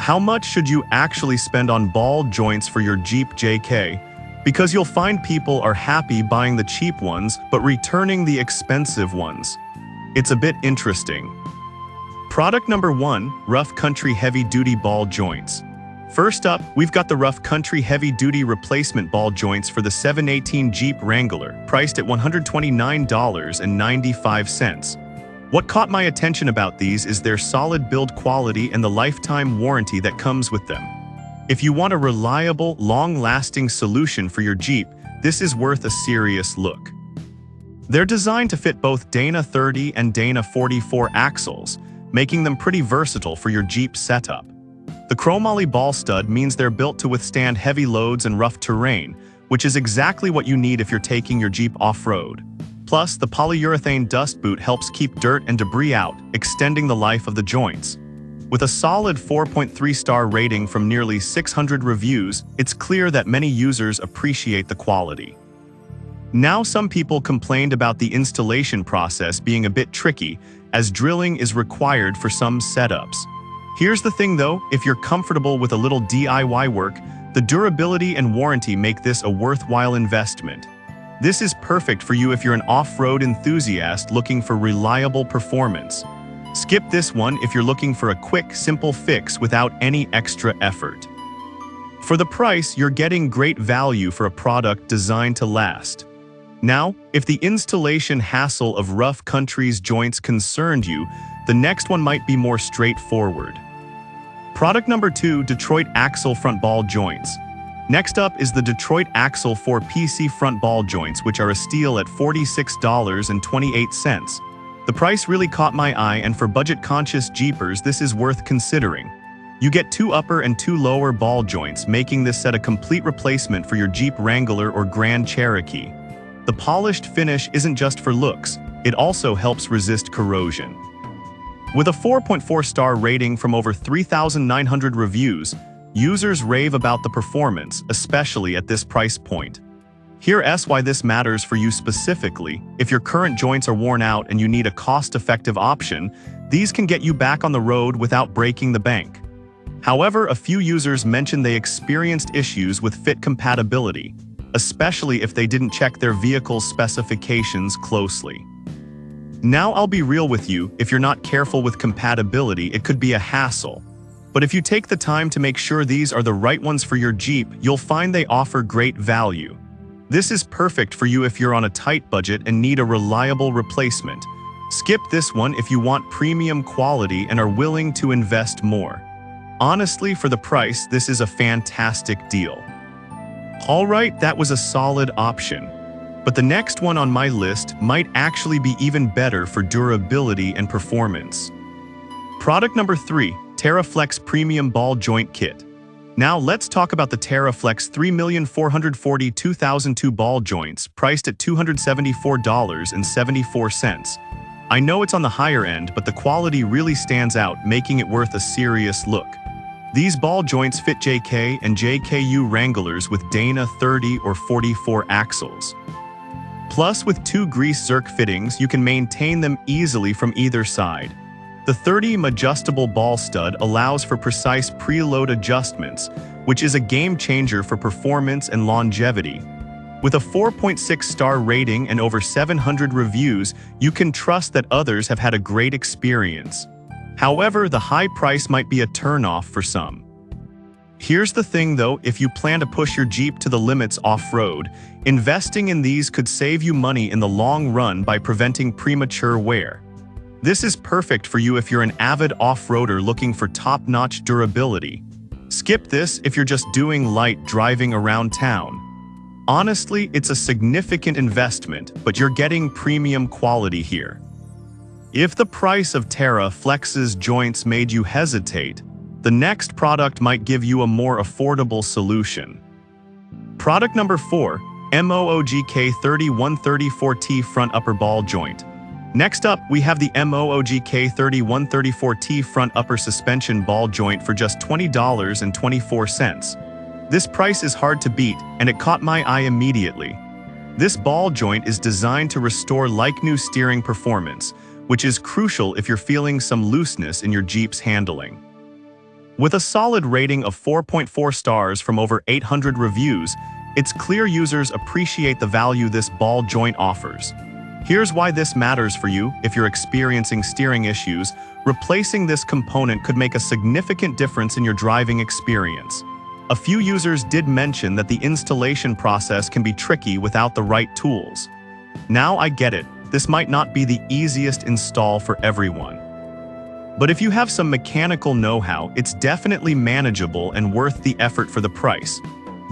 How much should you actually spend on ball joints for your Jeep JK? Because you'll find people are happy buying the cheap ones but returning the expensive ones. It's a bit interesting. Product number 1, Rough Country Heavy Duty Ball Joints. First up, we've got the Rough Country Heavy Duty Replacement Ball Joints for the 718 Jeep Wrangler, priced at $129.95. What caught my attention about these is their solid build quality and the lifetime warranty that comes with them. If you want a reliable, long-lasting solution for your Jeep, this is worth a serious look. They're designed to fit both Dana 30 and Dana 44 axles, making them pretty versatile for your Jeep setup. The chromoly ball stud means they're built to withstand heavy loads and rough terrain, which is exactly what you need if you're taking your Jeep off-road. Plus, the polyurethane dust boot helps keep dirt and debris out, extending the life of the joints. With a solid 4.3-star rating from nearly 600 reviews, it's clear that many users appreciate the quality. Now, some people complained about the installation process being a bit tricky, as drilling is required for some setups. Here's the thing though, if you're comfortable with a little DIY work, the durability and warranty make this a worthwhile investment. This is perfect for you if you're an off-road enthusiast looking for reliable performance. Skip this one if you're looking for a quick, simple fix without any extra effort. For the price, you're getting great value for a product designed to last. Now, if the installation hassle of Rough Country's joints concerned you, the next one might be more straightforward. Product number 2, Detroit Axle Front Ball Joints. Next up is the Detroit Axle 4 PC front ball joints, which are a steal at $46.28. The price really caught my eye, and for budget-conscious Jeepers, this is worth considering. You get 2 upper and 2 lower ball joints, making this set a complete replacement for your Jeep Wrangler or Grand Cherokee. The polished finish isn't just for looks, it also helps resist corrosion. With a 4.4-star rating from over 3,900 reviews, users rave about the performance, especially at this price point. Here's why this matters for you specifically. If your current joints are worn out and you need a cost-effective option, these can get you back on the road without breaking the bank. However, a few users mentioned they experienced issues with fit compatibility, especially if they didn't check their vehicle's specifications closely. Now, I'll be real with you, if you're not careful with compatibility, it could be a hassle. But if you take the time to make sure these are the right ones for your Jeep, you'll find they offer great value. This is perfect for you if you're on a tight budget and need a reliable replacement. Skip this one if you want premium quality and are willing to invest more. Honestly, for the price, this is a fantastic deal. Alright, that was a solid option. But the next one on my list might actually be even better for durability and performance. Product number 3, TerraFlex Premium Ball Joint Kit. Now let's talk about the TerraFlex 3,442,002 ball joints, priced at $274.74. I know it's on the higher end, but the quality really stands out, making it worth a serious look. These ball joints fit JK and JKU Wranglers with Dana 30 or 44 axles. Plus, with 2 grease zerk fittings, you can maintain them easily from either side. The 30mm adjustable ball stud allows for precise preload adjustments, which is a game changer for performance and longevity. With a 4.6-star rating and over 700 reviews, you can trust that others have had a great experience. However, the high price might be a turn-off for some. Here's the thing though, if you plan to push your Jeep to the limits off-road, investing in these could save you money in the long run by preventing premature wear. This is perfect for you if you're an avid off-roader looking for top-notch durability. Skip this if you're just doing light driving around town. Honestly, it's a significant investment, but you're getting premium quality here. If the price of TerraFlex's joints made you hesitate, the next product might give you a more affordable solution. Product number 4, MOOGK 3134T Front Upper Ball Joint. Next up, we have the MOOGK 3134T Front Upper Suspension Ball Joint for just $20.24. This price is hard to beat, and it caught my eye immediately. This ball joint is designed to restore like-new steering performance, which is crucial if you're feeling some looseness in your Jeep's handling. With a solid rating of 4.4 stars from over 800 reviews, it's clear users appreciate the value this ball joint offers. Here's why this matters for you. If you're experiencing steering issues, replacing this component could make a significant difference in your driving experience. A few users did mention that the installation process can be tricky without the right tools. Now I get it, this might not be the easiest install for everyone. But if you have some mechanical know-how, it's definitely manageable and worth the effort for the price.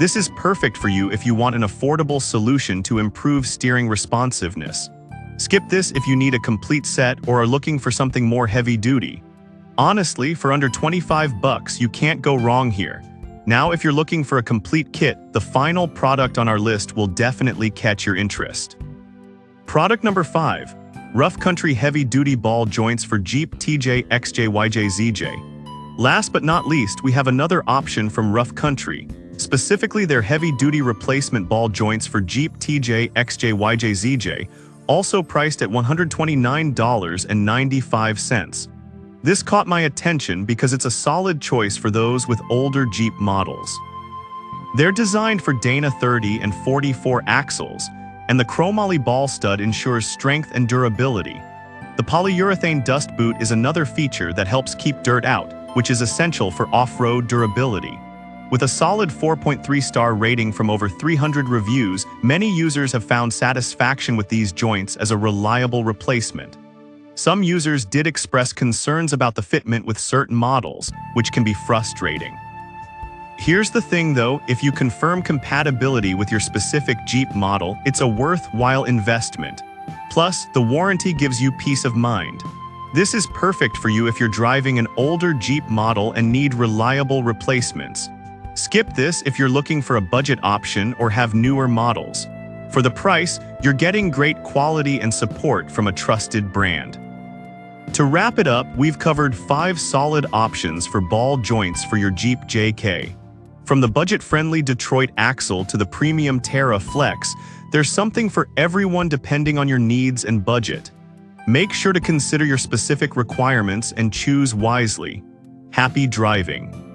This is perfect for you if you want an affordable solution to improve steering responsiveness. Skip this if you need a complete set or are looking for something more heavy-duty. Honestly, for under 25 bucks, you can't go wrong here. Now, if you're looking for a complete kit, the final product on our list will definitely catch your interest. Product number 5. Rough Country Heavy-Duty Ball Joints for Jeep TJ XJ YJ. Last but not least, we have another option from Rough Country, specifically their heavy-duty replacement ball joints for Jeep TJ XJ YJ, also priced at $129.95. This caught my attention because it's a solid choice for those with older Jeep models. They're designed for Dana 30 and 44 axles, and the chromoly ball stud ensures strength and durability. The polyurethane dust boot is another feature that helps keep dirt out, which is essential for off-road durability. With a solid 4.3-star rating from over 300 reviews, many users have found satisfaction with these joints as a reliable replacement. Some users did express concerns about the fitment with certain models, which can be frustrating. Here's the thing though, if you confirm compatibility with your specific Jeep model, it's a worthwhile investment. Plus, the warranty gives you peace of mind. This is perfect for you if you're driving an older Jeep model and need reliable replacements. Skip this if you're looking for a budget option or have newer models. For the price, you're getting great quality and support from a trusted brand. To wrap it up, we've covered 5 solid options for ball joints for your Jeep JK. From the budget-friendly Detroit Axle to the premium Terra Flex, there's something for everyone depending on your needs and budget. Make sure to consider your specific requirements and choose wisely. Happy driving!